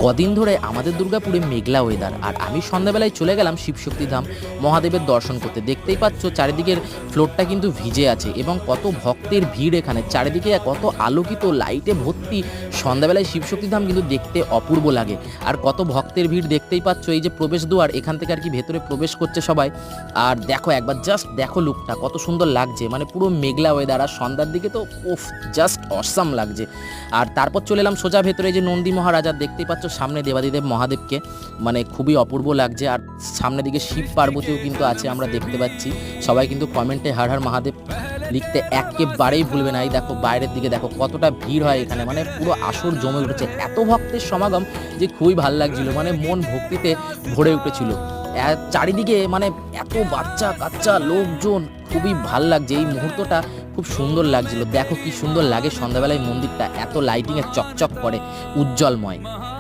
কদিন ধরে আমাদের দুর্গাপুরে মেঘলা ওয়েদার, আর আমি সন্ধ্যাবেলায় চলে গেলাম শিবশক্তিধাম মহাদেবের দর্শন করতে। দেখতেই পাচ্ছ চারিদিকের ফ্লোরটা কিন্তু ভিজে আছে এবং কত ভক্তের ভিড় এখানে, চারিদিকে কত আলোকিত লাইটে ভর্তি। সন্ধ্যাবেলায় শিবশক্তিধাম কিন্তু দেখতে অপূর্ব লাগে। আর কত ভক্তের ভিড় দেখতেই পাচ্ছ, এই যে প্রবেশদ্বার, এখান থেকে আর কি ভেতরে প্রবেশ করছে সবাই। আর দেখো একবার জাস্ট দেখো লুকটা কত সুন্দর লাগছে, মানে পুরো মেঘলা ওয়েদার, আর সন্ধ্যার দিকে তো উফ জাস্ট অসাম লাগছে। আর তারপর চলে এলাম সোজা ভেতরে, যে নন্দী মহারাজা দেখতেই পাচ্ছ সামনে দেবাদিদেব মহাদেবকে, মানে খুবই অপূর্ব লাগছে। আর সামনের দিকে শিব পার্বতীও কিন্তু আছে, আমরা দেখতে পাচ্ছি। সবাই কিন্তু কমেন্টে হর হর মহাদেব লিখতে একেবারেই ভুলবে না। এই দেখো বাইরের দিকে দেখো কতটা ভিড় হয় এখানে, মানে পুরো আসর জমে উঠেছে, এত ভক্তের সমাগম যে খুবই ভাল লাগছিল, মানে মন ভক্তিতে ভরে উঠেছিল। চারিদিকে মানে এত বাচ্চা কাচ্চা লোকজন, খুবই ভাল লাগছে এই মুহূর্তটা, খুব সুন্দর লাগছিল। দেখো কি সুন্দর লাগে সন্ধ্যাবেলায় মন্দিরটা, এত লাইটিংয়ে চকচক করে, উজ্জ্বলময়।